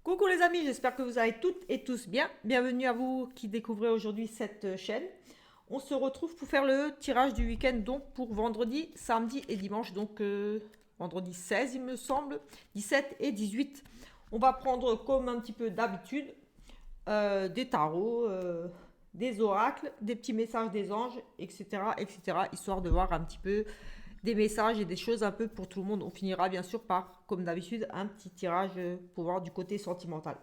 Coucou les amis, j'espère que vous allez toutes et tous bien. Bienvenue à vous qui découvrez aujourd'hui cette chaîne. On se retrouve pour faire le tirage du week-end, donc pour vendredi, samedi et dimanche, donc vendredi 16 il me semble, 17 et 18. On va prendre comme un petit peu d'habitude des tarots, des oracles, des petits messages des anges, etc., etc., histoire de voir un petit peu des messages et des choses un peu pour tout le monde. On finira bien sûr par, comme d'habitude, un petit tirage pour voir du côté sentimental.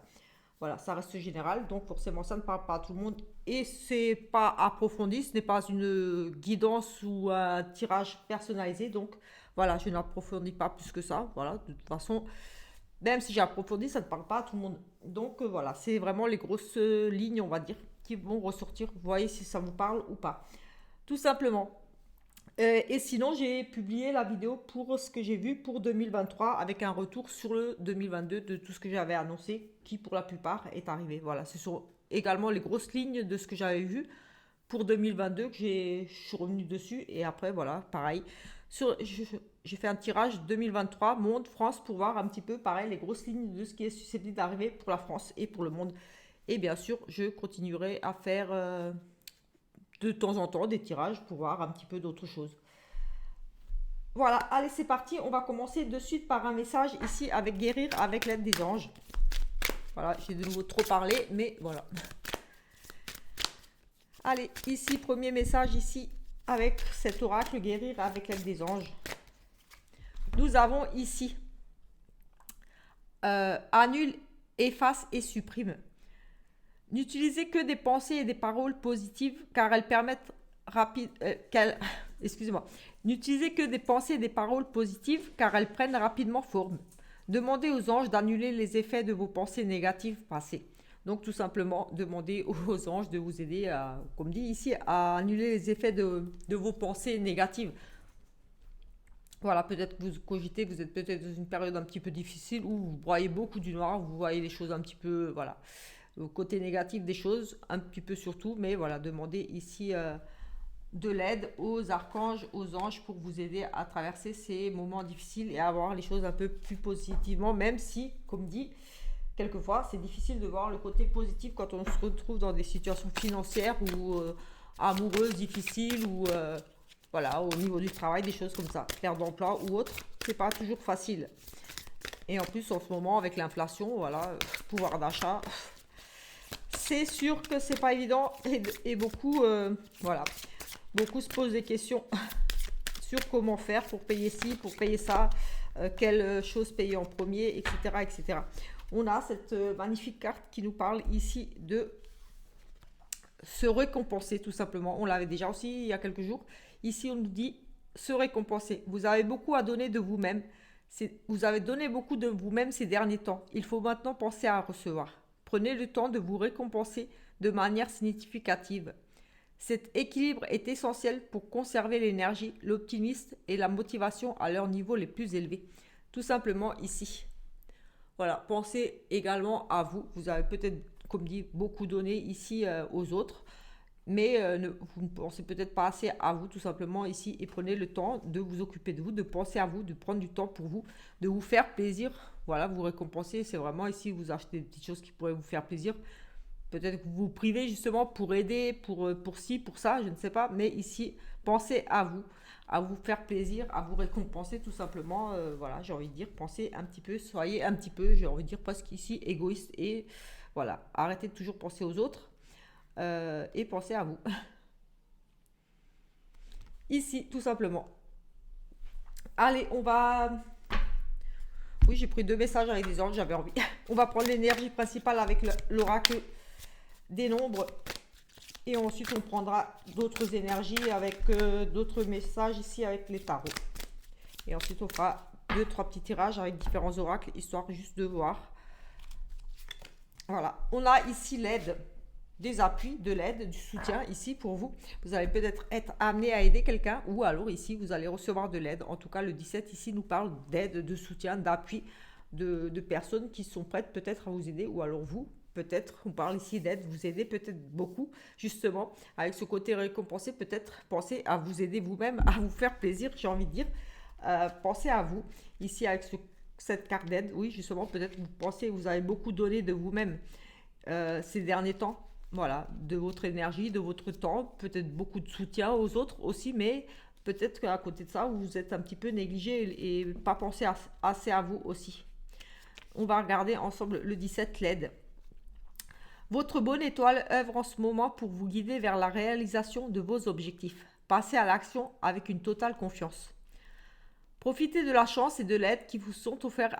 Voilà, ça reste général, donc forcément ça ne parle pas à tout le monde et c'est pas approfondi, ce n'est pas une guidance ou un tirage personnalisé, donc voilà, je n'approfondis pas plus que ça. Voilà, de toute façon, même si j'ai approfondi, ça ne parle pas à tout le monde. Donc voilà, c'est vraiment les grosses lignes, on va dire, qui vont ressortir. Vous voyez si ça vous parle ou pas. Tout simplement. Et sinon, j'ai publié la vidéo pour ce que j'ai vu pour 2023 avec un retour sur le 2022 de tout ce que j'avais annoncé, qui pour la plupart est arrivé. Voilà, ce sont également les grosses lignes de ce que j'avais vu pour 2022 que je suis revenu dessus. Et après, voilà, pareil. J'ai fait un tirage 2023 monde, France, pour voir un petit peu, pareil, les grosses lignes de ce qui est susceptible d'arriver pour la France et pour le monde. Et bien sûr, je continuerai à faire de temps en temps des tirages pour voir un petit peu d'autres choses. Voilà, allez, c'est parti. On va commencer de suite par un message ici avec guérir avec l'aide des anges. Voilà, j'ai de nouveau trop parlé, mais voilà. Allez, ici, premier message ici avec cet oracle guérir avec l'aide des anges. Nous avons ici annule, efface et supprime. N'utilisez que des pensées et des paroles positives car elles permettent excusez-moi. N'utilisez que des pensées et des paroles positives car elles prennent rapidement forme. Demandez aux anges d'annuler les effets de vos pensées négatives passées. Donc tout simplement, demandez aux anges de vous aider, comme dit ici, à annuler les effets de vos pensées négatives. Voilà, peut-être que vous cogitez, vous êtes peut-être dans une période un petit peu difficile où vous voyez beaucoup du noir, vous voyez les choses un petit peu, voilà, au côté négatif des choses, un petit peu surtout, mais voilà, demandez ici de l'aide aux archanges, aux anges pour vous aider à traverser ces moments difficiles et à voir les choses un peu plus positivement, même si, comme dit, quelquefois c'est difficile de voir le côté positif quand on se retrouve dans des situations financières ou amoureuses difficiles ou voilà, au niveau du travail, des choses comme ça, perte d'emploi ou autre, c'est pas toujours facile. Et en plus en ce moment avec l'inflation, voilà, pouvoir d'achat, c'est sûr que c'est pas évident et beaucoup, voilà, beaucoup se posent des questions sur comment faire pour payer ci, pour payer ça, quelle chose payer en premier, etc., etc. On a cette magnifique carte qui nous parle ici de se récompenser tout simplement. On l'avait déjà aussi il y a quelques jours. Ici, on nous dit se récompenser. Vous avez beaucoup à donner de vous-même. Vous avez donné beaucoup de vous-même ces derniers temps. Il faut maintenant penser à recevoir. Prenez le temps de vous récompenser de manière significative. Cet équilibre est essentiel pour conserver l'énergie, l'optimisme et la motivation à leur niveau les plus élevés. Tout simplement ici. Voilà, pensez également à vous. Vous avez peut-être, comme dit, beaucoup donné ici aux autres, mais vous ne pensez peut-être pas assez à vous tout simplement ici et prenez le temps de vous occuper de vous, de penser à vous, de prendre du temps pour vous, de vous faire plaisir. Voilà, vous récompenser, c'est vraiment ici, vous achetez des petites choses qui pourraient vous faire plaisir. Peut-être que vous vous privez justement pour aider, pour ci, pour ça, je ne sais pas. Mais ici, pensez à vous faire plaisir, à vous récompenser tout simplement. Voilà, j'ai envie de dire, pensez un petit peu, soyez un petit peu, j'ai envie de dire presque ici, égoïste. Et voilà, arrêtez de toujours penser aux autres et pensez à vous. Ici, tout simplement. Allez, on va... Oui, j'ai pris deux messages avec des anges, j'avais envie. On va prendre l'énergie principale avec l'oracle des nombres et ensuite on prendra d'autres énergies avec d'autres messages ici avec les tarots et ensuite on fera deux trois petits tirages avec différents oracles histoire juste de voir. Voilà, on a ici l'aide, des appuis, de l'aide, du soutien ici pour vous. Vous allez peut-être être amené à aider quelqu'un ou alors ici vous allez recevoir de l'aide. En tout cas le 17 ici nous parle d'aide, de soutien, d'appui de personnes qui sont prêtes peut-être à vous aider ou alors vous peut-être, on parle ici d'aide, vous aider peut-être beaucoup, justement, avec ce côté récompensé, peut-être pensez à vous aider vous-même, à vous faire plaisir, j'ai envie de dire, pensez à vous, ici avec cette carte d'aide. Oui, justement, peut-être vous pensez, vous avez beaucoup donné de vous-même ces derniers temps. Voilà, de votre énergie, de votre temps, peut-être beaucoup de soutien aux autres aussi, mais peut-être qu'à côté de ça, vous êtes un petit peu négligé et pas pensé assez à vous aussi. On va regarder ensemble le 17, l'aide. Votre bonne étoile œuvre en ce moment pour vous guider vers la réalisation de vos objectifs. Passez à l'action avec une totale confiance. Profitez de la chance et de l'aide qui vous sont offerts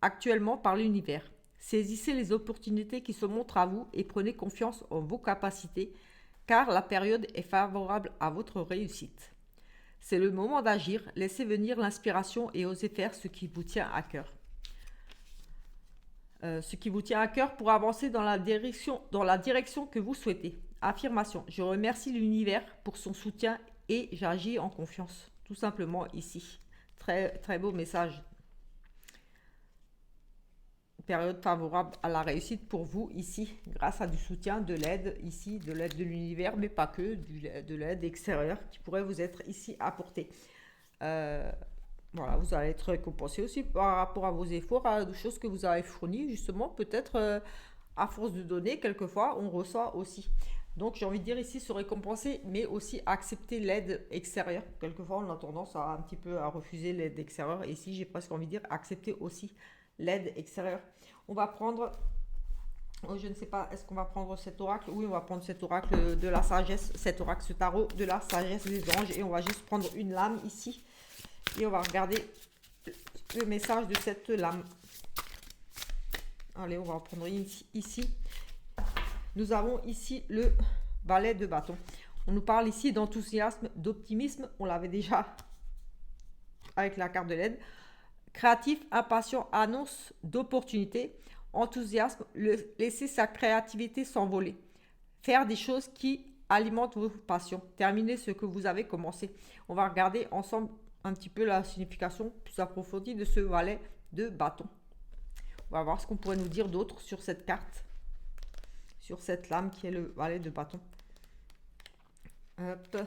actuellement par l'univers. Saisissez les opportunités qui se montrent à vous et prenez confiance en vos capacités, car la période est favorable à votre réussite. C'est le moment d'agir, laissez venir l'inspiration et osez faire ce qui vous tient à cœur. Ce qui vous tient à cœur pour avancer dans la direction que vous souhaitez. Affirmation. Je remercie l'univers pour son soutien et j'agis en confiance. Tout simplement ici. Très, très beau message. Période favorable à la réussite pour vous ici, grâce à du soutien, de l'aide ici, de l'aide de l'univers, mais pas que, de l'aide extérieure qui pourrait vous être ici apportée. Voilà, vous allez être récompensé aussi par rapport à vos efforts, à des choses que vous avez fournies, justement, peut-être à force de donner, quelquefois, on reçoit aussi. Donc, j'ai envie de dire ici, se récompenser, mais aussi accepter l'aide extérieure. Quelquefois, on a tendance à un petit peu à refuser l'aide extérieure. Et ici, j'ai presque envie de dire accepter aussi l'aide extérieure. On va prendre, je ne sais pas, est-ce qu'on va prendre cet oracle? Oui, on va prendre cet oracle de la sagesse, cet oracle, ce tarot de la sagesse des anges. Et on va juste prendre une lame ici. Et on va regarder le message de cette lame. Allez, on va en prendre une ici. Nous avons ici le valet de bâton. On nous parle ici d'enthousiasme, d'optimisme. On l'avait déjà avec la carte de l'aide. Créatif, impatient, annonce d'opportunités. Enthousiasme, laisser sa créativité s'envoler. Faire des choses qui alimentent vos passions. Terminer ce que vous avez commencé. On va regarder ensemble un petit peu la signification plus approfondie de ce valet de bâton. On va voir ce qu'on pourrait nous dire d'autre sur cette carte, sur cette lame qui est le valet de bâton. Hop.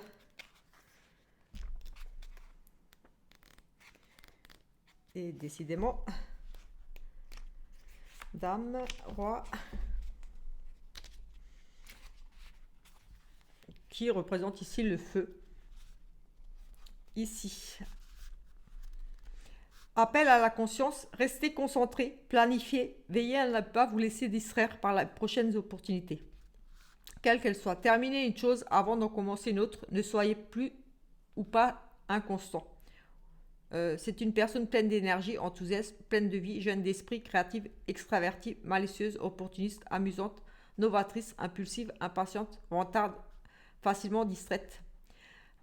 Et décidément, dame, roi, qui représente ici le feu. Ici. Appel à la conscience, restez concentré, planifiez, veillez à ne pas vous laisser distraire par les prochaines opportunités. Quelle qu'elle soit, terminez une chose avant d'en commencer une autre, ne soyez plus ou pas inconstant. C'est une personne pleine d'énergie, enthousiaste, pleine de vie, jeune d'esprit, créative, extravertie, malicieuse, opportuniste, amusante, novatrice, impulsive, impatiente, vantarde, facilement distraite.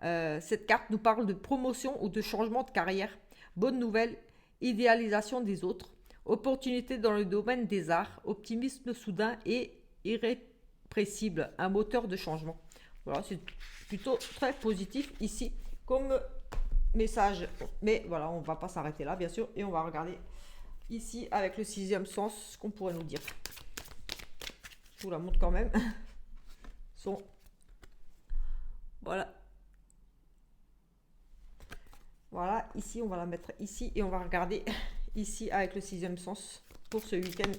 Cette carte nous parle de promotion ou de changement de carrière. Bonne nouvelle, idéalisation des autres, opportunité dans le domaine des arts, optimisme soudain et irrépressible, un moteur de changement. Voilà, c'est plutôt très positif ici comme message. Mais voilà, on ne va pas s'arrêter là, bien sûr, et on va regarder ici avec le sixième sens ce qu'on pourrait nous dire. Je vous la montre quand même. Voilà. Voilà, ici, on va la mettre ici et on va regarder ici avec le sixième sens pour ce week-end.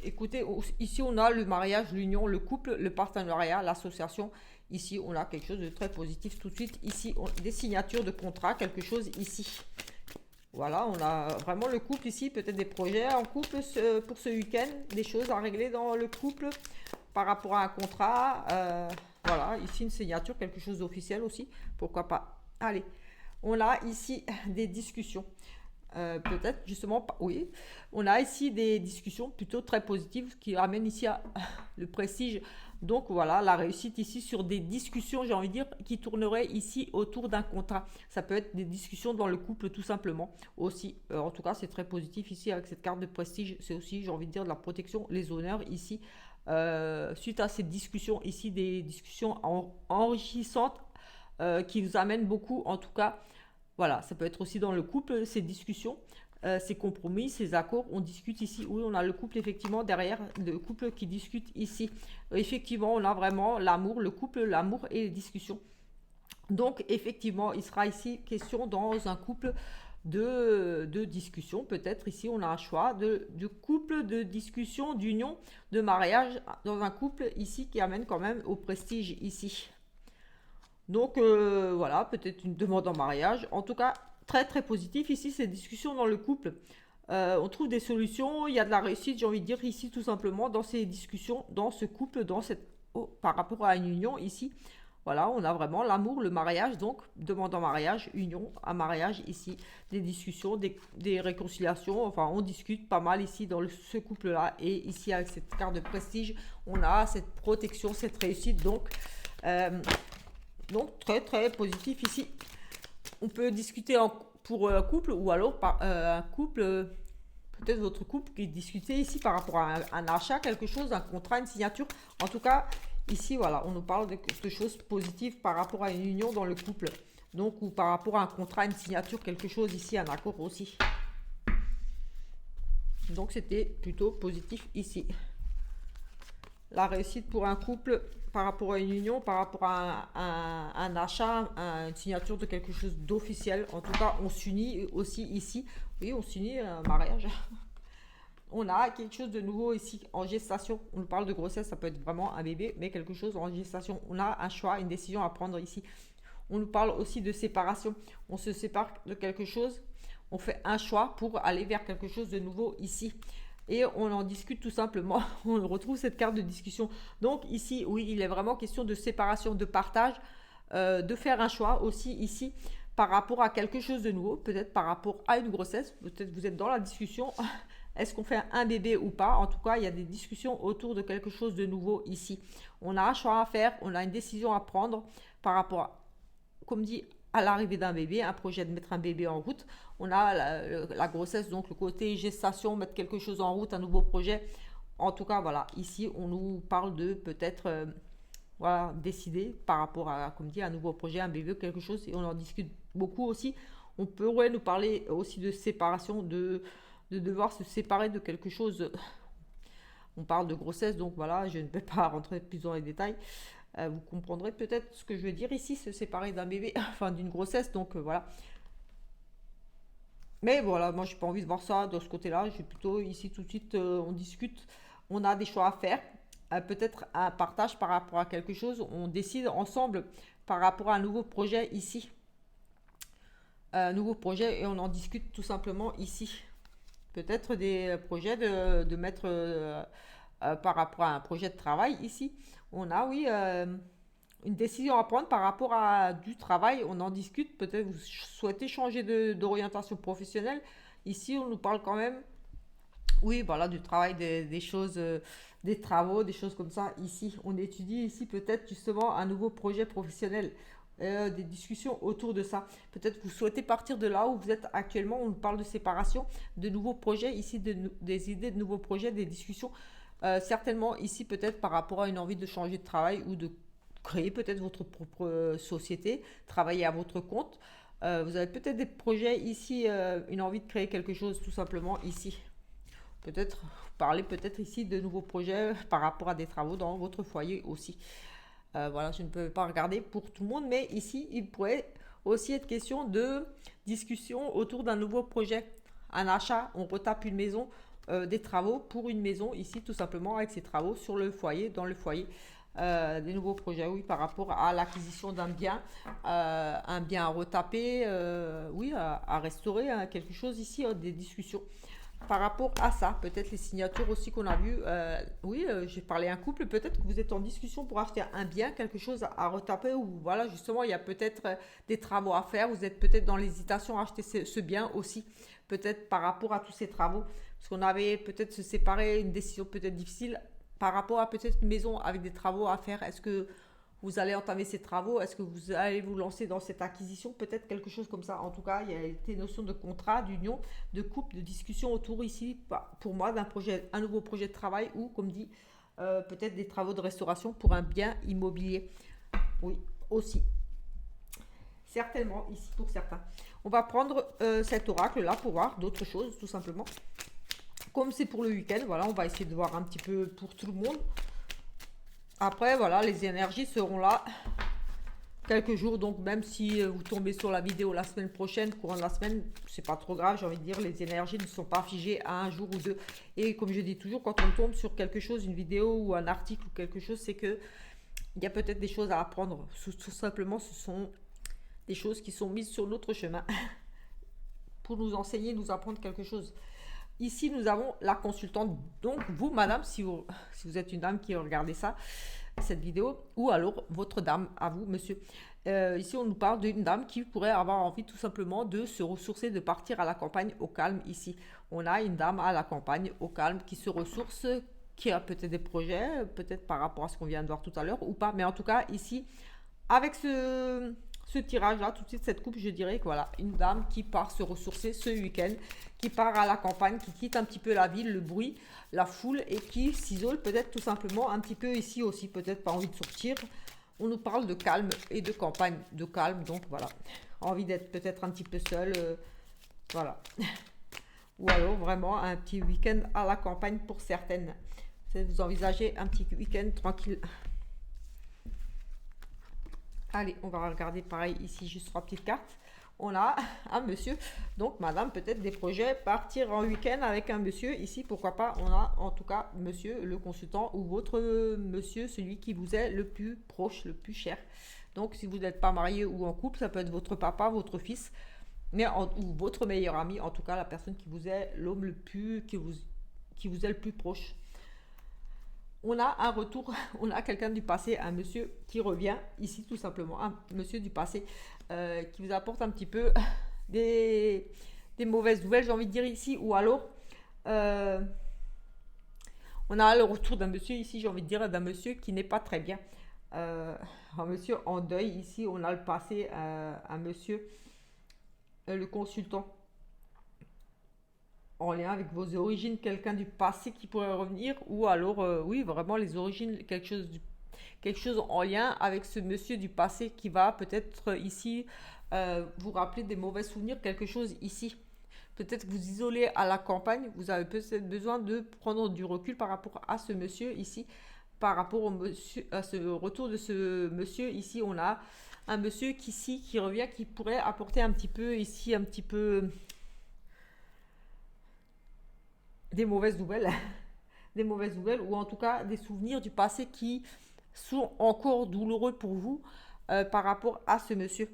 Écoutez, ici, on a le mariage, l'union, le couple, le partenariat, l'association. Ici, on a quelque chose de très positif tout de suite. Ici, des signatures de contrat, quelque chose ici. Voilà, on a vraiment le couple ici, peut-être des projets en couple pour ce week-end, des choses à régler dans le couple par rapport à un contrat. Voilà, ici, une signature, quelque chose d'officiel aussi. Pourquoi pas? Allez. On a ici des discussions. Peut-être justement, oui. On a ici des discussions plutôt très positives qui ramènent ici le prestige. Donc voilà, la réussite ici sur des discussions, j'ai envie de dire, qui tourneraient ici autour d'un contrat. Ça peut être des discussions dans le couple tout simplement aussi. En tout cas, c'est très positif ici avec cette carte de prestige. C'est aussi, j'ai envie de dire, de la protection, les honneurs ici. Suite à ces discussions ici, des discussions enrichissantes qui vous amènent beaucoup, en tout cas. Voilà, ça peut être aussi dans le couple, ces discussions, ces compromis, ces accords. On discute ici, oui, on a le couple effectivement derrière, le couple qui discute ici. Effectivement, on a vraiment l'amour, le couple, l'amour et les discussions. Donc, effectivement, il sera ici question dans un couple de discussion. Peut-être ici, on a un choix de couple, de discussion, d'union, de mariage dans un couple ici qui amène quand même au prestige ici. Donc voilà, peut-être une demande en mariage. En tout cas, très très positif ici, ces discussions dans le couple. On trouve des solutions, il y a de la réussite, j'ai envie de dire ici tout simplement dans ces discussions, dans ce couple, par rapport à une union ici. Voilà, on a vraiment l'amour, le mariage, donc demande en mariage, union, un mariage ici, des discussions, des réconciliations, enfin on discute pas mal ici dans ce couple-là. Et ici avec cette carte de prestige, on a cette protection, cette réussite, donc très très positif ici. On peut discuter pour un couple ou alors un couple, peut-être votre couple qui discutait ici par rapport à un achat, quelque chose, un contrat, une signature. En tout cas, ici, voilà, on nous parle de choses positives par rapport à une union dans le couple. Donc, ou par rapport à un contrat, une signature, quelque chose ici, un accord aussi. Donc, c'était plutôt positif ici. La réussite pour un couple par rapport à une union, par rapport à un achat, une signature de quelque chose d'officiel. En tout cas, on s'unit aussi ici. Oui, on s'unit, un mariage. On a quelque chose de nouveau ici en gestation. On nous parle de grossesse, ça peut être vraiment un bébé, mais quelque chose en gestation. On a un choix, une décision à prendre ici. On nous parle aussi de séparation. On se sépare de quelque chose. On fait un choix pour aller vers quelque chose de nouveau ici. Et on en discute tout simplement. On retrouve cette carte de discussion. Donc ici, oui, il est vraiment question de séparation, de partage, de faire un choix aussi ici par rapport à quelque chose de nouveau, peut-être par rapport à une grossesse. Peut-être vous êtes dans la discussion. Est-ce qu'on fait un bébé ou pas? En tout cas, il y a des discussions autour de quelque chose de nouveau ici. On a un choix à faire, on a une décision à prendre par rapport à, comme dit, à l'arrivée d'un bébé, un projet de mettre un bébé en route. On a la grossesse, donc le côté gestation, mettre quelque chose en route, un nouveau projet. En tout cas, voilà, ici, on nous parle de peut-être voilà, décider par rapport à, comme dit, un nouveau projet, un bébé, quelque chose, et on en discute beaucoup aussi. On pourrait nous parler aussi de séparation, de devoir se séparer de quelque chose. On parle de grossesse, donc voilà, je ne vais pas rentrer plus dans les détails. Vous comprendrez peut-être ce que je veux dire ici, se séparer d'un bébé, enfin d'une grossesse, donc voilà. Mais voilà, moi j'ai pas envie de voir ça de ce côté-là, j'ai plutôt ici tout de suite, on discute, on a des choix à faire, peut-être un partage par rapport à quelque chose, on décide ensemble par rapport à un nouveau projet ici. Un nouveau projet et on en discute tout simplement ici. Peut-être des projets de mettre par rapport à un projet de travail ici. On a, oui, une décision à prendre par rapport à du travail. On en discute. Peut-être vous souhaitez changer d'orientation professionnelle. Ici, on nous parle quand même, oui, voilà, du travail, des choses, des travaux, des choses comme ça. Ici, on étudie ici peut-être justement un nouveau projet professionnel. Des discussions autour de ça. Peut-être vous souhaitez partir de là où vous êtes actuellement. On parle de séparation, de nouveaux projets, ici des idées de nouveaux projets, des discussions. Certainement ici peut-être par rapport à une envie de changer de travail ou de créer peut-être votre propre société, travailler à votre compte. Vous avez peut-être des projets ici, une envie de créer quelque chose tout simplement ici. Peut-être parler peut-être ici de nouveaux projets par rapport à des travaux dans votre foyer aussi. Voilà, je ne peux pas regarder pour tout le monde, mais ici, il pourrait aussi être question de discussion autour d'un nouveau projet. Un achat, on retape une maison, des travaux pour une maison, ici tout simplement avec ces travaux sur le foyer, dans le foyer. Des nouveaux projets, oui, par rapport à l'acquisition d'un bien, un bien à retaper, oui, à restaurer, hein, quelque chose ici, des discussions par rapport à ça. Peut-être les signatures aussi qu'on a vues. Oui, j'ai parlé à un couple. Peut-être que vous êtes en discussion pour acheter un bien, quelque chose à retaper. Ou voilà, justement, il y a peut-être des travaux à faire. Vous êtes peut-être dans l'hésitation à acheter ce bien aussi. Peut-être par rapport à tous ces travaux. Parce qu'on avait peut-être se séparer, une décision peut-être difficile par rapport à peut-être une maison avec des travaux à faire. Est-ce que vous allez entamer ces travaux? Est-ce que vous allez vous lancer dans cette acquisition? Peut-être quelque chose comme ça. En tout cas, il y a des notions de contrat, d'union, de couple, de discussion autour ici, pour moi, d'un projet, un nouveau projet de travail ou, comme dit, peut-être des travaux de restauration pour un bien immobilier. Oui, aussi. Certainement, ici pour certains. On va prendre cet oracle-là pour voir d'autres choses, tout simplement. Comme c'est pour le week-end, voilà, on va essayer de voir un petit peu pour tout le monde. Après, voilà, les énergies seront là. quelques jours. Donc même si vous tombez sur la vidéo la semaine prochaine, courant de la semaine, c'est pas trop grave. J'ai envie de dire, les énergies ne sont pas figées à un jour ou deux. Et comme je dis toujours, quand on tombe sur quelque chose, une vidéo ou un article ou quelque chose, c'est que il y a peut-être des choses à apprendre. Tout simplement, ce sont des choses qui sont mises sur notre chemin pour nous enseigner, nous apprendre quelque chose. Ici, nous avons la consultante. Donc, vous, madame, si vous êtes une dame qui regardez ça, cette vidéo, ou alors votre dame, à vous, monsieur. Ici, on nous parle d'une dame qui pourrait avoir envie tout simplement de se ressourcer, de partir à la campagne au calme. Ici, on a une dame à la campagne au calme qui se ressource, qui a peut-être des projets, peut-être par rapport à ce qu'on vient de voir tout à l'heure ou pas. Mais en tout cas, ici, avec ce tirage-là, tout de suite, cette coupe, je dirais que voilà, une dame qui part se ressourcer ce week-end, qui part à la campagne, qui quitte un petit peu la ville, le bruit, la foule et qui s'isole peut-être tout simplement un petit peu ici aussi, peut-être pas envie de sortir. On nous parle de calme et de campagne, de calme, donc voilà, envie d'être peut-être un petit peu seul, voilà. Ou alors vraiment un petit week-end à la campagne pour certaines. Vous envisagez un petit week-end tranquille. Allez, on va regarder pareil ici, juste 3 petites cartes. On a un monsieur, donc madame, peut-être des projets, partir en week-end avec un monsieur. Ici, pourquoi pas, on a en tout cas monsieur, le consultant, ou votre monsieur, celui qui vous est le plus proche, le plus cher. Donc, si vous n'êtes pas marié ou en couple, ça peut être votre papa, votre fils, ou votre meilleur ami, en tout cas la personne qui vous est l'homme le plus, qui vous est le plus proche. On a un retour, on a quelqu'un du passé, un monsieur qui revient ici tout simplement, un monsieur du passé qui vous apporte un petit peu des mauvaises nouvelles, j'ai envie de dire ici, ou alors on a le retour d'un monsieur ici, j'ai envie de dire d'un monsieur qui n'est pas très bien, un monsieur en deuil ici, on a le passé, un monsieur, le consultant en lien avec vos origines, quelqu'un du passé qui pourrait revenir, ou alors, oui, vraiment les origines, quelque chose en lien avec ce monsieur du passé qui va peut-être ici vous rappeler des mauvais souvenirs, quelque chose ici. Peut-être vous isoler à la campagne, vous avez peut-être besoin de prendre du recul par rapport à ce monsieur ici, par rapport au monsieur, à ce retour de ce monsieur ici, on a un monsieur qui revient, qui pourrait apporter un petit peu ici, un petit peu des mauvaises nouvelles, des mauvaises nouvelles, ou en tout cas des souvenirs du passé qui sont encore douloureux pour vous par rapport à ce monsieur.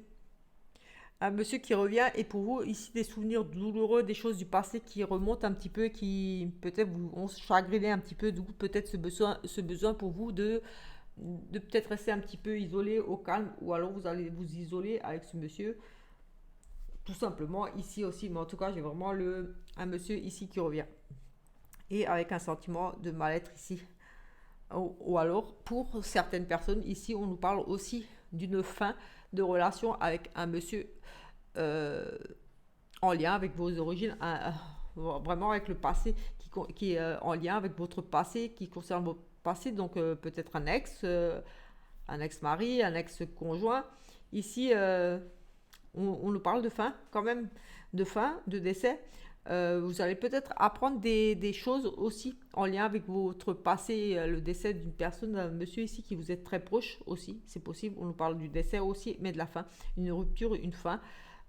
Un monsieur qui revient et pour vous ici des souvenirs douloureux, des choses du passé qui remontent un petit peu, qui peut-être vous ont chagriné un petit peu, d'où peut-être ce besoin pour vous de peut-être rester un petit peu isolé au calme, ou alors vous allez vous isoler avec ce monsieur tout simplement ici aussi. Mais en tout cas, j'ai vraiment un monsieur ici qui revient et avec un sentiment de mal-être ici. Ou alors, pour certaines personnes, ici, on nous parle aussi d'une fin de relation avec un monsieur en lien avec vos origines, vraiment avec le passé, qui est en lien avec votre passé, qui concerne votre passé, donc peut-être un ex-mari, un ex-conjoint. Ici, on nous parle de fin, quand même, de fin, de décès. Vous allez peut-être apprendre des choses aussi en lien avec votre passé, le décès d'une personne, d'un monsieur ici qui vous est très proche aussi, c'est possible. On nous parle du décès aussi, mais de la fin, une rupture, une fin,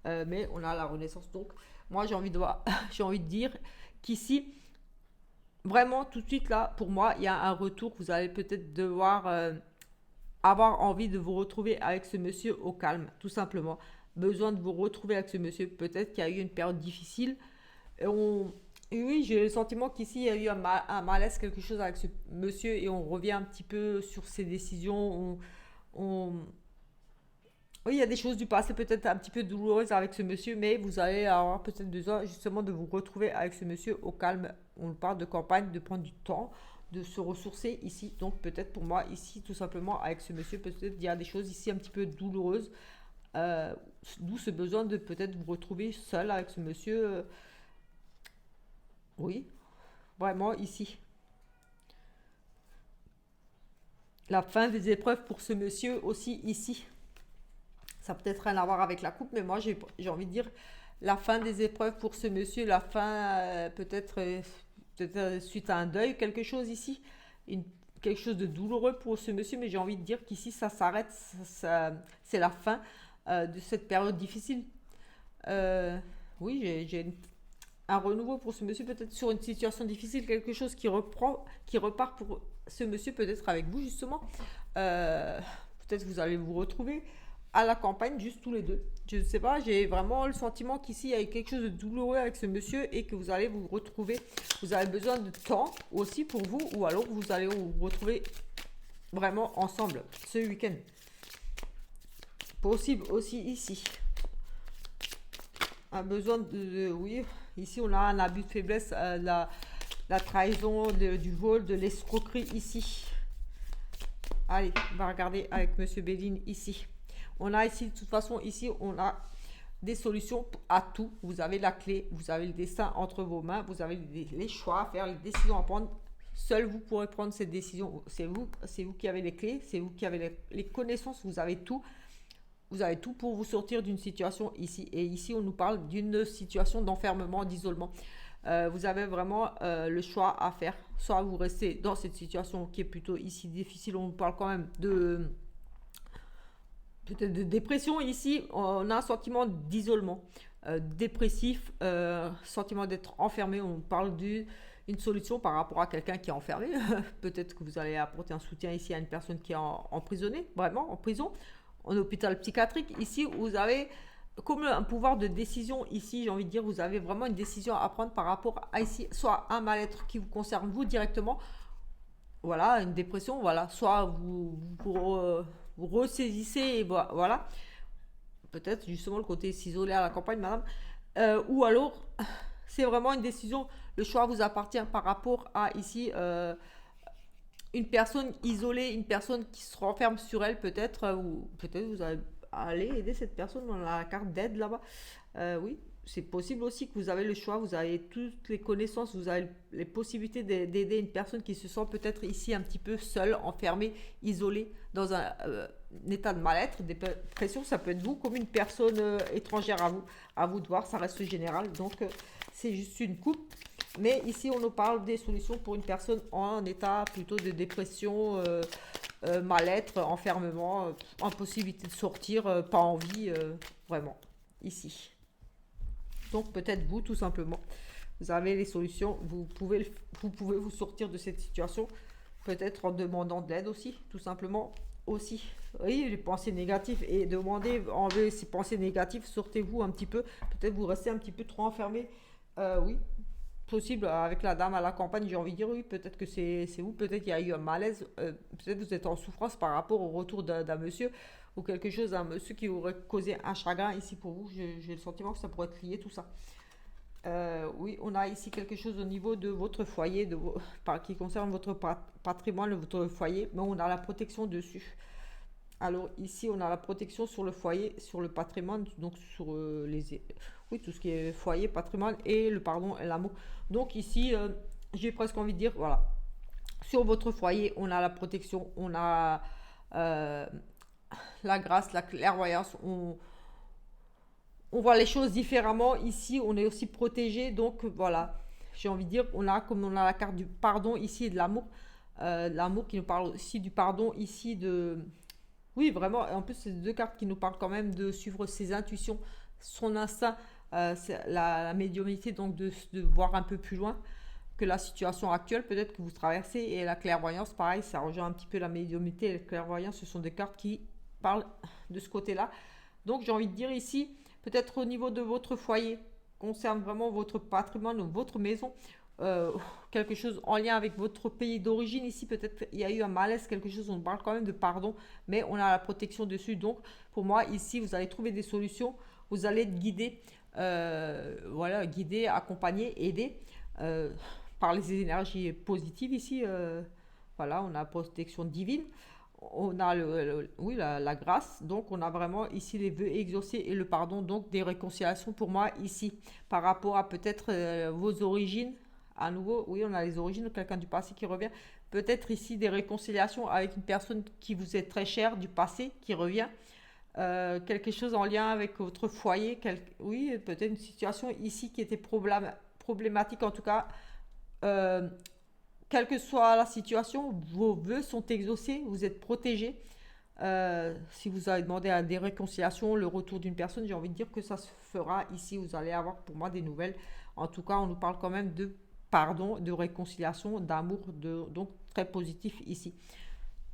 mais on a la renaissance. Donc, moi, j'ai envie de dire qu'ici, vraiment, tout de suite là, pour moi, il y a un retour. Vous allez peut-être devoir avoir envie de vous retrouver avec ce monsieur au calme, tout simplement. Besoin de vous retrouver avec ce monsieur. Peut-être qu'il y a eu une période difficile. Et oui, j'ai le sentiment qu'ici, il y a eu un malaise, quelque chose avec ce monsieur, et on revient un petit peu sur ses décisions. Oui, il y a des choses du passé peut-être un petit peu douloureuses avec ce monsieur, mais vous allez avoir peut-être besoin justement de vous retrouver avec ce monsieur au calme. On parle de campagne, de prendre du temps, de se ressourcer ici. Donc peut-être pour moi, ici, tout simplement, avec ce monsieur, peut-être il y a des choses ici un petit peu douloureuses. D'où ce besoin de peut-être vous retrouver seul avec ce monsieur. Oui, vraiment ici. La fin des épreuves pour ce monsieur aussi ici. Ça peut être rien à voir avec la coupe, mais moi j'ai envie de dire la fin des épreuves pour ce monsieur, la fin peut-être suite à un deuil, quelque chose ici. quelque chose de douloureux pour ce monsieur, mais j'ai envie de dire qu'ici, ça s'arrête, c'est la fin de cette période difficile. Euh, oui, j'ai un renouveau pour ce monsieur, peut-être sur une situation difficile, quelque chose qui reprend, qui repart pour ce monsieur, peut-être avec vous justement. Euh, Peut-être vous allez vous retrouver à la campagne, juste tous les deux. Je ne sais pas, j'ai vraiment le sentiment qu'ici il y a quelque chose de douloureux avec ce monsieur et que vous allez vous retrouver. Vous avez besoin de temps aussi pour vous, ou alors vous allez vous retrouver vraiment ensemble ce week-end. Possible aussi ici. Un besoin oui, ici on a un abus de faiblesse, la trahison, du vol, de l'escroquerie ici. Allez, on va regarder avec Monsieur Béline ici. On a ici, de toute façon, ici, on a des solutions à tout. Vous avez la clé, vous avez le destin entre vos mains, vous avez les choix à faire, les décisions à prendre. Seul vous pourrez prendre cette décision. C'est vous qui avez les clés, c'est vous qui avez les connaissances, vous avez tout. Vous avez tout pour vous sortir d'une situation ici. Et ici, on nous parle d'une situation d'enfermement, d'isolement. Vous avez vraiment le choix à faire. Soit vous restez dans cette situation qui est plutôt ici difficile. On parle quand même de peut-être de dépression. Ici, on a un sentiment d'isolement, dépressif, sentiment d'être enfermé. On parle d'une solution par rapport à quelqu'un qui est enfermé. Peut-être que vous allez apporter un soutien ici à une personne qui est emprisonnée, vraiment en prison, en hôpital psychiatrique. Ici, vous avez comme un pouvoir de décision ici, j'ai envie de dire, vous avez vraiment une décision à prendre par rapport à ici, soit un mal-être qui vous concerne vous directement, voilà, une dépression, voilà, soit vous ressaisissez et voilà, peut-être justement le côté s'isoler à la campagne, madame, ou alors c'est vraiment une décision, le choix vous appartient par rapport à ici une personne isolée, une personne qui se renferme sur elle peut-être, ou peut-être vous allez aller aider cette personne dans la carte d'aide là-bas. Oui, c'est possible aussi que vous avez le choix, vous avez toutes les connaissances, vous avez les possibilités d'aider une personne qui se sent peut-être ici un petit peu seule, enfermée, isolée, dans un état de mal-être, dépression, ça peut être vous comme une personne étrangère à vous de voir, ça reste général, donc c'est juste une coupe. Mais ici, on nous parle des solutions pour une personne en état plutôt de dépression, mal-être, enfermement, impossibilité de sortir, pas envie, vraiment, ici. Donc peut-être vous, tout simplement, vous avez les solutions, vous pouvez vous sortir de cette situation, peut-être en demandant de l'aide aussi, tout simplement, aussi. Oui, les pensées négatives, et demandez, enlevez ces pensées négatives, sortez-vous un petit peu, peut-être vous restez un petit peu trop enfermé, oui, possible avec la dame à la campagne, j'ai envie de dire oui, peut-être que c'est vous, peut-être qu'il y a eu un malaise, peut-être vous êtes en souffrance par rapport au retour d'un monsieur ou quelque chose, un monsieur qui aurait causé un chagrin ici pour vous, j'ai le sentiment que ça pourrait être lié tout ça. Oui, on a ici quelque chose au niveau de votre foyer, qui concerne votre patrimoine, votre foyer, mais on a la protection dessus. Alors ici, on a la protection sur le foyer, sur le patrimoine, donc sur oui, tout ce qui est foyer, patrimoine et le pardon et l'amour. Donc ici, j'ai presque envie de dire, voilà, sur votre foyer, on a la protection, on a euh, la grâce, la clairvoyance, on voit les choses différemment. Ici, on est aussi protégé, donc voilà, j'ai envie de dire, comme on a la carte du pardon ici et de l'amour qui nous parle aussi du pardon ici de oui, vraiment. En plus, c'est deux cartes qui nous parlent quand même de suivre ses intuitions, son instinct, c'est la médiumnité, donc de voir un peu plus loin que la situation actuelle, peut-être que vous traversez. Et la clairvoyance, pareil, ça rejoint un petit peu la médiumnité et la clairvoyance. Ce sont des cartes qui parlent de ce côté-là. Donc, j'ai envie de dire ici, peut-être au niveau de votre foyer, concerne vraiment votre patrimoine ou votre maison, euh, quelque chose en lien avec votre pays d'origine. Ici, peut-être il y a eu un malaise, quelque chose, on parle quand même de pardon, mais on a la protection dessus. Donc, pour moi, ici, vous allez trouver des solutions, vous allez être guidé, voilà, guidé, accompagné, aidé par les énergies positives ici. Voilà, on a la protection divine. On a oui, la grâce, donc on a vraiment ici les vœux exaucés et le pardon, donc des réconciliations pour moi ici par rapport à peut-être vos origines. À nouveau, oui, on a les origines de quelqu'un du passé qui revient. Peut-être ici des réconciliations avec une personne qui vous est très chère du passé qui revient. Quelque chose en lien avec votre foyer. Oui, peut-être une situation ici qui était problématique, en tout cas, euh, quelle que soit la situation, vos vœux sont exaucés, vous êtes protégés. Si vous avez demandé à des réconciliations, le retour d'une personne, j'ai envie de dire que ça se fera ici. Vous allez avoir pour moi des nouvelles. En tout cas, on nous parle quand même de pardon, de réconciliation, d'amour, donc très positif ici.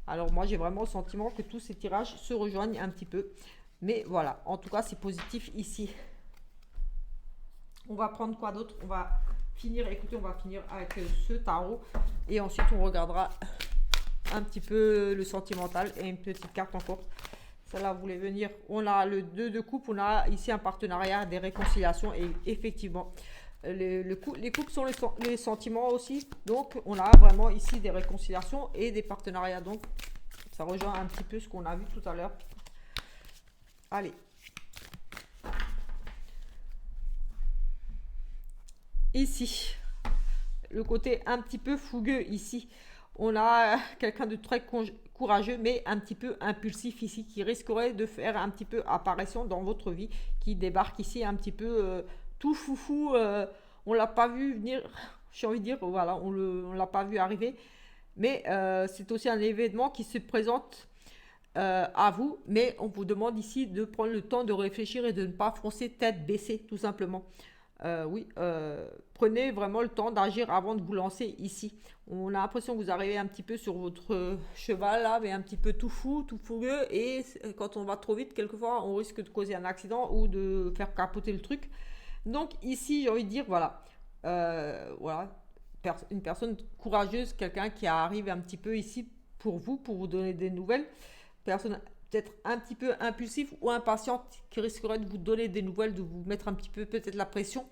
Alors moi, j'ai vraiment le sentiment que tous ces tirages se rejoignent un petit peu. Mais voilà, en tout cas, c'est positif ici. On va prendre quoi d'autre? On va finir, écoutez, on va finir avec ce tarot. Et ensuite, on regardera un petit peu le sentimental et une petite carte encore. Celle-là voulait venir. On a le 2 de coupe, on a ici un partenariat, des réconciliations. Et effectivement, les couples sont les sentiments aussi. Donc, on a vraiment ici des réconciliations et des partenariats. Donc, ça rejoint un petit peu ce qu'on a vu tout à l'heure. Allez. Ici, le côté un petit peu fougueux ici. On a quelqu'un de très courageux, mais un petit peu impulsif ici, qui risquerait de faire un petit peu apparition dans votre vie, qui débarque ici un petit peu tout foufou. On l'a pas vu venir, j'ai envie de dire, voilà, on l'a pas vu arriver. Mais c'est aussi un événement qui se présente à vous, mais on vous demande ici de prendre le temps de réfléchir et de ne pas foncer tête baissée, tout simplement. Oui, prenez vraiment le temps d'agir avant de vous lancer ici. On a l'impression que vous arrivez un petit peu sur votre cheval là, mais un petit peu tout fou, tout fougueux, et quand on va trop vite, quelquefois, on risque de causer un accident ou de faire capoter le truc. Donc ici, j'ai envie de dire, voilà, voilà, une personne courageuse, quelqu'un qui arrive un petit peu ici pour vous donner des nouvelles. Personne peut-être un petit peu impulsif ou impatiente qui risquerait de vous donner des nouvelles, de vous mettre un petit peu peut-être la pression.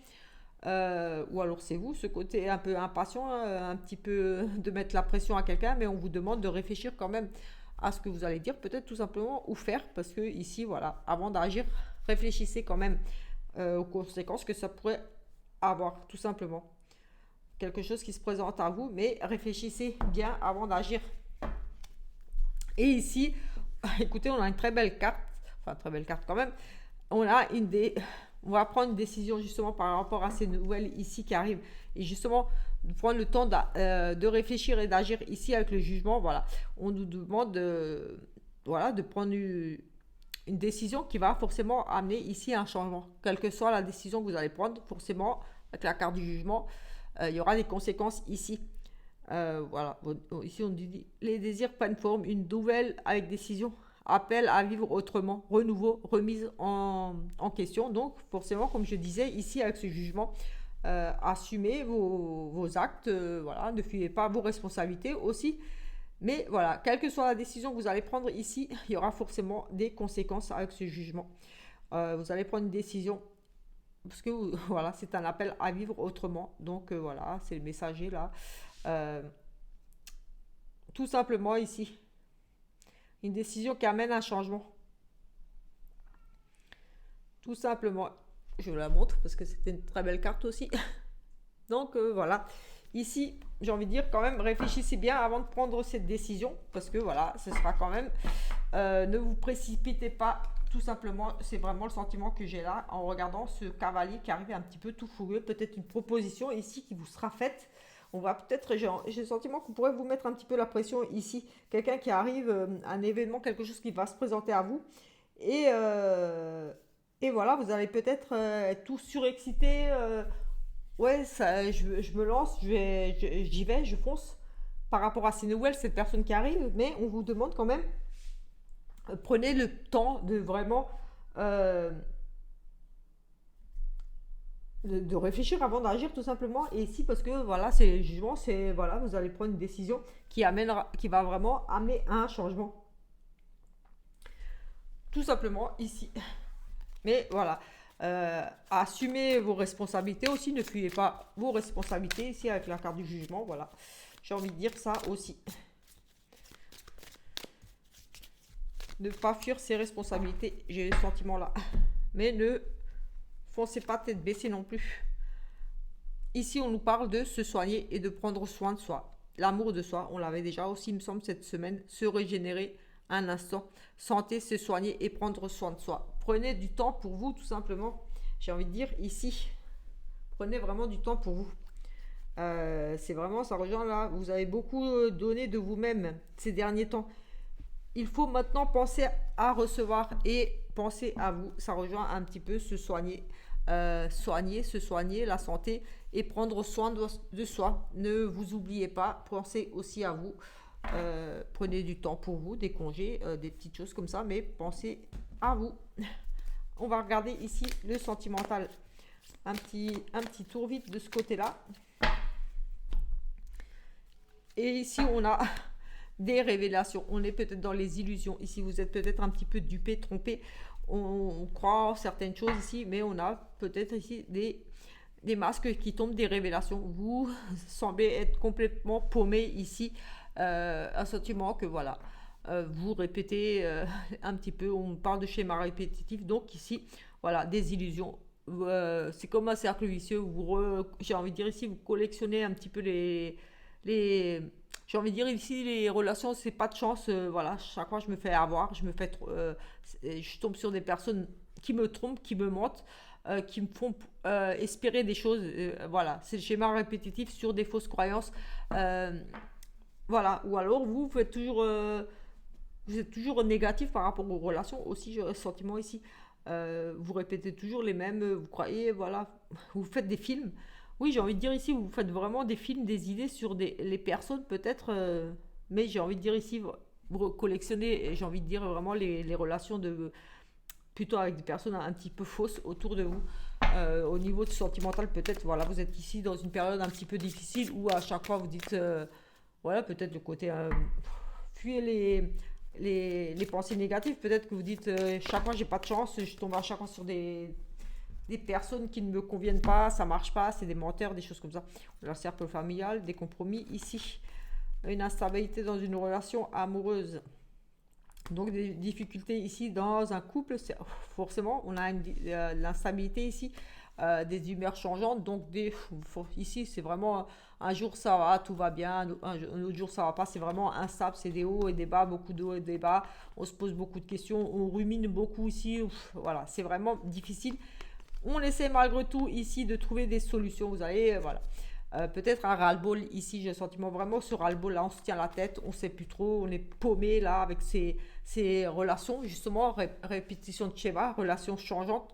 Ou alors c'est vous, ce côté un peu impatient, un petit peu de mettre la pression à quelqu'un, mais on vous demande de réfléchir quand même à ce que vous allez dire, peut-être tout simplement, ou faire, parce que ici, voilà, avant d'agir, réfléchissez quand même aux conséquences que ça pourrait avoir, tout simplement. Quelque chose qui se présente à vous, mais réfléchissez bien avant d'agir. Et ici, écoutez, on a une très belle carte, enfin très belle carte quand même. On va prendre une décision justement par rapport à ces nouvelles ici qui arrivent. Et justement, de prendre le temps de réfléchir et d'agir ici avec le jugement. Voilà, on nous demande voilà, de prendre une décision qui va forcément amener ici un changement. Quelle que soit la décision que vous allez prendre, forcément, avec la carte du jugement, il y aura des conséquences ici. Voilà, ici on dit les désirs prennent forme, une nouvelle avec décision, appel à vivre autrement, renouveau, remise en question. Donc forcément, comme je disais, ici avec ce jugement, assumez vos actes, voilà, ne fuyez pas vos responsabilités aussi. Mais voilà, quelle que soit la décision que vous allez prendre ici, il y aura forcément des conséquences avec ce jugement. Vous allez prendre une décision parce que voilà, c'est un appel à vivre autrement. Donc voilà, c'est le messager là. Tout simplement ici, une décision qui amène un changement. Tout simplement, je la montre parce que c'était une très belle carte aussi. Donc voilà, ici, j'ai envie de dire quand même, réfléchissez bien avant de prendre cette décision parce que voilà, ce sera quand même, ne vous précipitez pas. Tout simplement, c'est vraiment le sentiment que j'ai là en regardant ce cavalier qui arrive un petit peu tout fougueux. Peut-être une proposition ici qui vous sera faite. On va peut-être, j'ai le sentiment qu'on pourrait vous mettre un petit peu la pression ici. Quelqu'un qui arrive, un événement, quelque chose qui va se présenter à vous. Et voilà, vous allez peut-être être tout surexcité. Ouais, ça, je me lance, j'y vais, je fonce. Par rapport à ces nouvelles, cette personne qui arrive. Mais on vous demande quand même, prenez le temps de vraiment de réfléchir avant d'agir tout simplement. Et ici, parce que voilà, c'est le jugement, c'est voilà, vous allez prendre une décision qui va vraiment amener à un changement. Tout simplement ici. Mais voilà, assumez vos responsabilités aussi, ne fuyez pas vos responsabilités ici avec la carte du jugement. Voilà, j'ai envie de dire ça aussi. Ne pas fuir ses responsabilités, j'ai le sentiment là. Mais ne foncez pas tête baissée non plus. Ici, on nous parle de se soigner et de prendre soin de soi. L'amour de soi, on l'avait déjà aussi, il me semble, cette semaine. Se régénérer un instant. Santé, se soigner et prendre soin de soi. Prenez du temps pour vous, tout simplement. J'ai envie de dire ici, prenez vraiment du temps pour vous. C'est vraiment, ça rejoint là. Vous avez beaucoup donné de vous-même ces derniers temps. Il faut maintenant penser à recevoir et penser à vous. Ça rejoint un petit peu se soigner. Se soigner, la santé et prendre soin de soi. Ne vous oubliez pas, pensez aussi à vous. Prenez du temps pour vous, des congés, des petites choses comme ça, mais pensez à vous. On va regarder ici le sentimental. Un petit tour vite de ce côté-là. Et ici, on a des révélations. On est peut-être dans les illusions. Ici, vous êtes peut-être un petit peu dupé, trompé. On croit en certaines choses ici, mais on a peut-être ici des masques qui tombent, des révélations. Vous semblez être complètement paumé ici. Un sentiment que voilà, vous répétez un petit peu. On parle de schéma répétitif. Donc ici, voilà, des illusions. C'est comme un cercle vicieux. J'ai envie de dire ici, vous collectionnez un petit peu les j'ai envie de dire ici les relations c'est pas de chance, voilà, chaque fois je me fais avoir, je tombe sur des personnes qui me trompent, qui me mentent, qui me font espérer des choses, voilà, c'est le schéma répétitif sur des fausses croyances, euh, voilà, ou alors vous êtes toujours négatif par rapport aux relations aussi, j'ai le sentiment ici. Vous répétez toujours les mêmes, vous croyez, voilà, vous faites des films. Oui, j'ai envie de dire ici, vous faites vraiment des films, des idées sur les personnes peut-être, mais j'ai envie de dire ici, vous collectionnez, j'ai envie de dire vraiment les relations plutôt avec des personnes un petit peu fausses autour de vous. Au niveau de sentimental, peut-être, voilà, vous êtes ici dans une période un petit peu difficile où à chaque fois vous dites, voilà, peut-être le côté, fuyez les pensées négatives, peut-être que vous dites, chaque fois j'ai pas de chance, je tombe à chaque fois sur des personnes qui ne me conviennent pas, ça marche pas, c'est des menteurs, des choses comme ça. Le cercle familial, des compromis ici. Une instabilité dans une relation amoureuse. Donc des difficultés ici dans un couple, forcément on a l'instabilité ici, des humeurs changeantes, donc ici c'est vraiment un jour ça va, tout va bien, un autre jour ça va pas, c'est vraiment instable, c'est des hauts et des bas, beaucoup de hauts et des bas, on se pose beaucoup de questions, on rumine beaucoup ici, voilà, c'est vraiment difficile. On essaie malgré tout ici de trouver des solutions, vous allez, voilà. Peut-être un ras-le-bol ici, j'ai le sentiment vraiment ce ras-le-bol là, on se tient la tête, on sait plus trop, on est paumé là avec ces relations, justement, répétition de schéma, relations changeantes.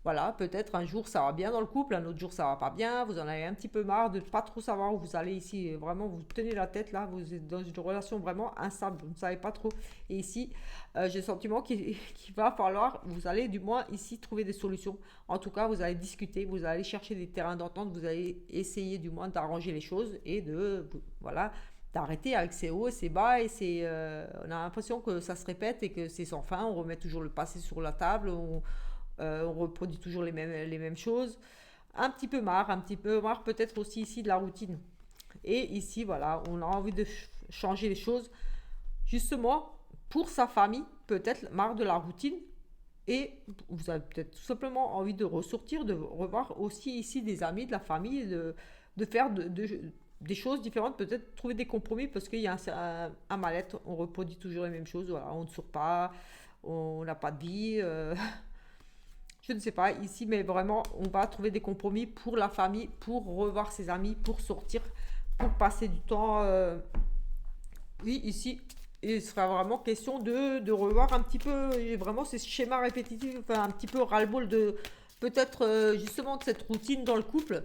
Voilà, peut-être un jour ça va bien dans le couple, un autre jour ça va pas bien, vous en avez un petit peu marre de pas trop savoir où vous allez ici, vraiment vous tenez la tête là, vous êtes dans une relation vraiment instable, vous ne savez pas trop. Et ici, j'ai le sentiment qu'il va falloir, vous allez du moins ici trouver des solutions. En tout cas, vous allez discuter, vous allez chercher des terrains d'entente, vous allez essayer du moins d'arranger les choses et voilà, d'arrêter avec ces hauts et ces bas on a l'impression que ça se répète et que c'est sans fin, on remet toujours le passé sur la table, on reproduit toujours les mêmes choses. Un petit peu marre peut-être aussi ici de la routine. Et ici, voilà, on a envie de changer les choses. Justement, pour sa famille, peut-être marre de la routine. Et vous avez peut-être tout simplement envie de ressortir, de revoir aussi ici des amis, de la famille, de faire des choses différentes, peut-être trouver des compromis parce qu'il y a un mal-être, on reproduit toujours les mêmes choses, voilà, on ne sort pas, on n'a pas de vie. Je ne sais pas ici, mais vraiment, on va trouver des compromis pour la famille, pour revoir ses amis, pour sortir, pour passer du temps. Oui, ici, il sera vraiment question de revoir un petit peu, et vraiment ces schémas répétitifs, enfin un petit peu ras-le-bol de peut-être justement de cette routine dans le couple.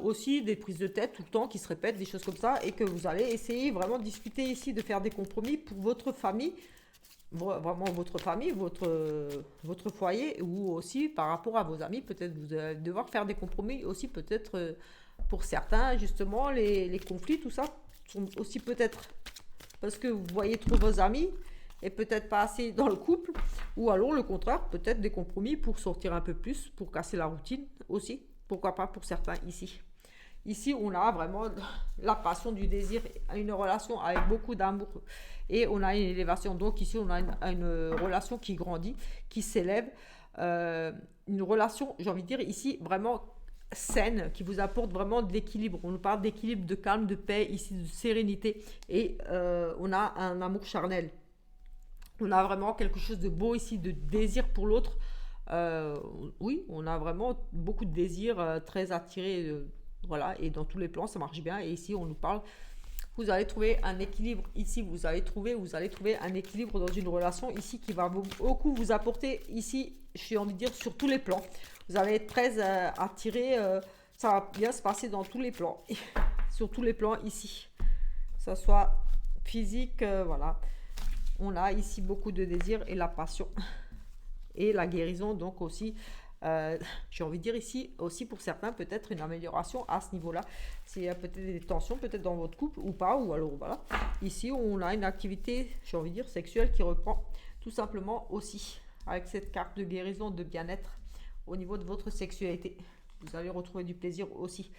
Aussi des prises de tête tout le temps qui se répètent, des choses comme ça, et que vous allez essayer vraiment de discuter ici, de faire des compromis pour votre famille, vraiment votre famille, votre foyer, ou aussi par rapport à vos amis, peut-être vous allez devoir faire des compromis aussi, peut-être pour certains, justement, les conflits, tout ça, sont aussi peut-être parce que vous voyez trop vos amis et peut-être pas assez dans le couple, ou alors le contraire, peut-être des compromis pour sortir un peu plus, pour casser la routine aussi, pourquoi pas pour certains ici. Ici, on a vraiment la passion du désir, une relation avec beaucoup d'amour et on a une élévation. Donc ici, on a une relation qui grandit, qui s'élève. Une relation, j'ai envie de dire ici, vraiment saine, qui vous apporte vraiment de l'équilibre. On nous parle d'équilibre, de calme, de paix, ici de sérénité. Et on a un amour charnel. On a vraiment quelque chose de beau ici, de désir pour l'autre. Oui, on a vraiment beaucoup de désir, très attiré. Voilà, et dans tous les plans, ça marche bien. Et ici, on nous parle, vous allez trouver un équilibre. Ici, vous allez trouver un équilibre dans une relation ici qui va beaucoup vous apporter ici, j'ai envie de dire, sur tous les plans. Vous allez être très attiré, ça va bien se passer dans tous les plans, sur tous les plans ici. Que ce soit physique, voilà. On a ici beaucoup de désir et la passion et la guérison, donc aussi j'ai envie de dire ici aussi pour certains peut-être une amélioration à ce niveau-là. S'il y a peut-être des tensions peut-être dans votre couple ou pas, ou alors voilà. Ici on a une activité, j'ai envie de dire sexuelle qui reprend tout simplement aussi avec cette carte de guérison, de bien-être au niveau de votre sexualité. Vous allez retrouver du plaisir aussi.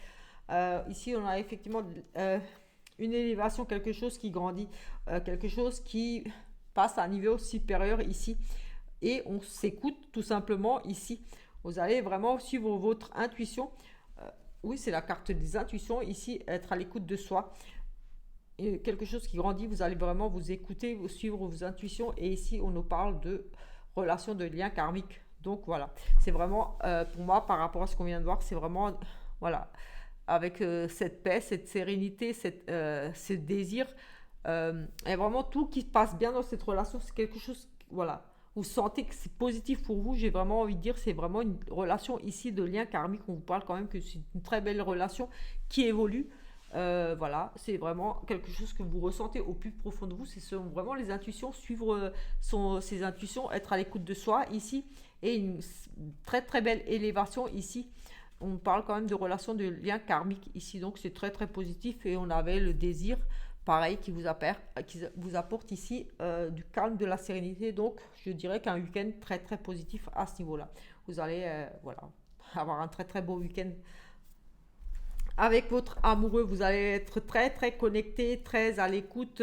Ici on a effectivement une élévation, quelque chose qui grandit, quelque chose qui passe à un niveau supérieur ici. Et on s'écoute tout simplement ici. Vous allez vraiment suivre votre intuition. Oui, c'est la carte des intuitions ici, être à l'écoute de soi. Et quelque chose qui grandit, vous allez vraiment vous écouter, vous suivre vos intuitions. Et ici, on nous parle de relations, de liens karmiques. Donc voilà, c'est vraiment pour moi par rapport à ce qu'on vient de voir, c'est vraiment voilà avec cette paix, cette sérénité, ce désir, et vraiment tout qui se passe bien dans cette relation, c'est quelque chose voilà. Vous sentez que c'est positif pour vous, j'ai vraiment envie de dire, c'est vraiment une relation ici de lien karmique. On vous parle quand même que c'est une très belle relation qui évolue. Voilà, c'est vraiment quelque chose que vous ressentez au plus profond de vous. C'est vraiment les intuitions, suivre ses intuitions, être à l'écoute de soi ici. Et une très très belle élévation ici. On parle quand même de relation de lien karmique ici, donc c'est très très positif. Et on avait le désir pareil, qui vous apporte ici du calme, de la sérénité. Donc, je dirais qu'un week-end très, très positif à ce niveau-là. Vous allez voilà, avoir un très, très beau week-end. Avec votre amoureux, vous allez être très, très connecté, très à l'écoute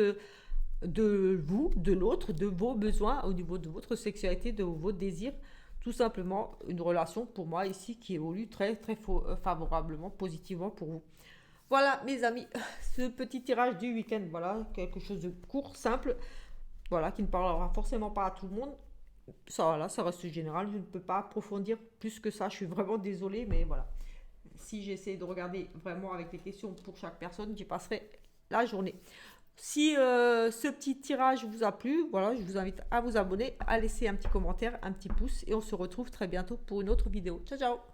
de vous, de l'autre, de vos besoins au niveau de votre sexualité, de vos désirs. Tout simplement, une relation pour moi ici qui évolue très, très favorablement, positivement pour vous. Voilà mes amis, ce petit tirage du week-end, voilà, quelque chose de court, simple, voilà, qui ne parlera forcément pas à tout le monde. Ça, voilà, ça reste général, je ne peux pas approfondir plus que ça, je suis vraiment désolée, mais voilà. Si j'essaie de regarder vraiment avec des questions pour chaque personne, j'y passerai la journée. Si ce petit tirage vous a plu, voilà, je vous invite à vous abonner, à laisser un petit commentaire, un petit pouce, et on se retrouve très bientôt pour une autre vidéo. Ciao, ciao!